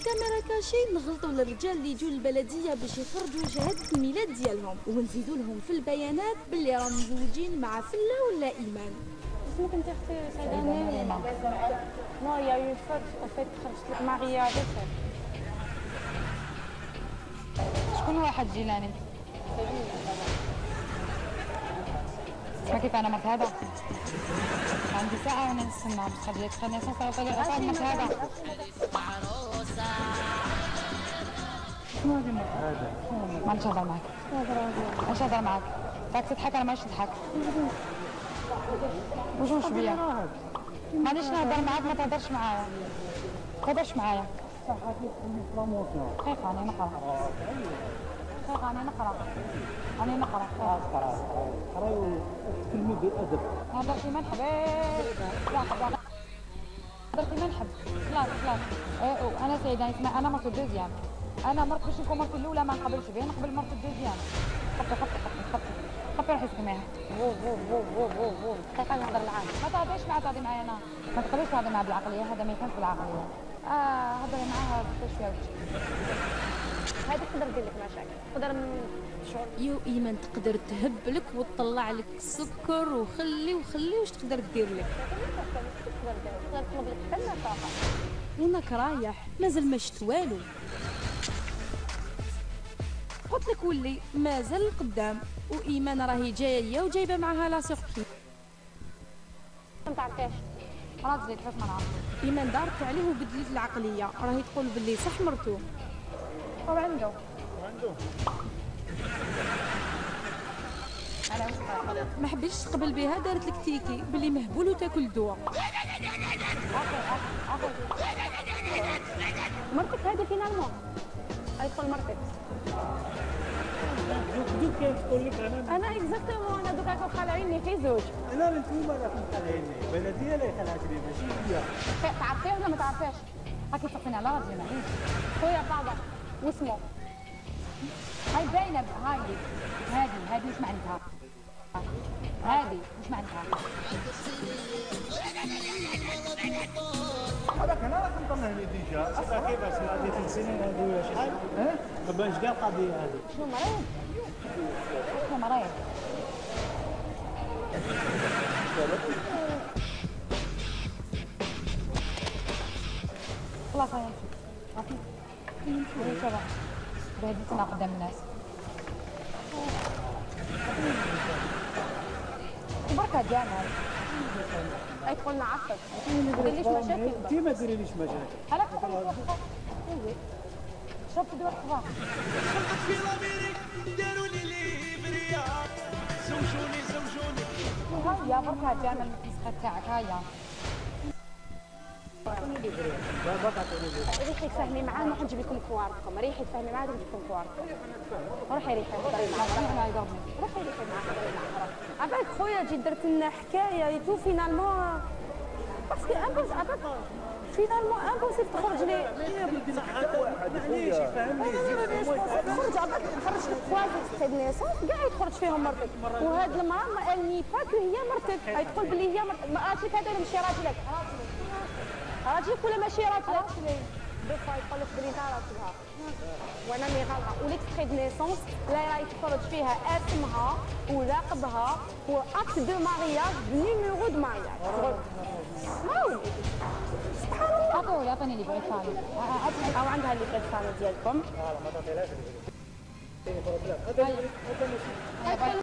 الكاميرا كاشي نغلطوا للرجال اللي يجوا للبلديه باش يخرجوا شهاده الميلاد ديالهم ونزيدوا لهم في البيانات باللي راهم مزوجين مع فله ولا ايمان. اسمك انت اختي سعيده نيمه؟ نو يا يو فوت وفات خرجت لك ماريا بس. شكون واحد جيلاني؟ اسمع كيف انا مرت هذا؟ عندي ساعة وانا نستنى باش تخرج لي تخليني صافي طالع مرت هذا. شنو هذه مرت هذا؟ ما نهضر معاك. اش نهضر معاك؟ راك تضحك انا مانيش نضحك. واش بيا؟ مانيش نهضر معاك ما تهضرش معايا. ما تهضرش معايا. خايفة أنا نقرا. خايفة أنا نقرا. أنا نقرا. قراي وتكلمي بأدب. هذا في منحب. هذا في منحب. خلاص. أنا سعيدة اسمع أنا مرت الدوزيام. أنا مرت باش نكون مرت الأولى ما نقبلش بها نقبل مرت الدوزيام. خفي روحي سكميها. دقيقة نهضر معاك. ما تهضريش معاها تهضري معايا أنا. ما تقدريش تهضري معاها بالعقلية هذا ما يفهمش بالعقلية. هضري معاها شوية هذه تقدر دير لك مشاكل تقدر يو ايمان تقدر تهب لك وتطلع لك السكر وخلي واش تقدر دير لك. تقدر تطلب لك حتى النفقه وينك رايح مازال ما شفت والو. قلت لك ولي مازال القدام وايمان راهي جايه وجايبه معها لا سوربريز. ما تعرفيش خلاص زيد كيف ما نعرف. ايمان دارت عليه وبدلت العقليه راهي تقول باللي صح مرتو هو عنده ما حبيتش تقبل بها دارت لك تيكي باللي مهبول وتاكل دواء. مرتك هذه فينالمون غيدخل مرتك. دوك كيف تقول لك انا اكزاكتومون انا دوك راكم خالعيني في زوج. انا انتوما راكم خالعيني بلديه اللي خلعتني ماشي هي. تعرفيه ولا ما تعرفيش؟ هاكي تقني على راجلي معليش. خويا بابا واسمه هاي باينه هذه وش معناتها؟ هذه وش معناتها؟ هذاك انا راك نطلع لي ديجا اصلا كيفاش هذه 3 سنين هذه شحال؟ ما بانش كاع القضيه هذه. شنو مريض؟ شنو مريض؟ خلاص هيا نمشي. نمشي بهديتنا قدام الناس. بركة جامعة يدخل نعفك ما ديريليش مشاكل. انت ما ديريليش مشاكل. هلاك شربت دواء الصباح. شربت في لاميريك داروا لي ليفريات زوجوني. هيا بركة جامعة المسخة تاعك هيا. ريحي تفهمي معاه نروح نجيب لكم كوارثكم. ريحي تفهمي معاه نجيب لكم كوارثكم. روحي هضري معاه. روحي معاه هضري معاه. عبالك خويا جي درت لنا حكايه تو فينالمون باسكو امبوسيبل فينالمون امبوسيبل تخرج لي. معليش يفهمني تخرج عبالك تخرج لك كوازي تاع نيسونس كاع يتخرج فيهم مرتك. وهاد المراه ما قالني باكو هي مرتك تقول بلي هي مرتك. راجلك هذا ماشي راجلك. راجلك ولا ماشي راجلك؟ دو فوا يقول لك بلي انت راجلها وانا مي غلطه. وليكستري دو نيسونس لا راهي تخرج فيها اسمها ولقبها واكت دو مارياج بنيميرو دو مارياج. سبحان الله. عطوني لي بريد فامي او عندها لي بريد فامي ديالكم. لا ما تعطيلهاش.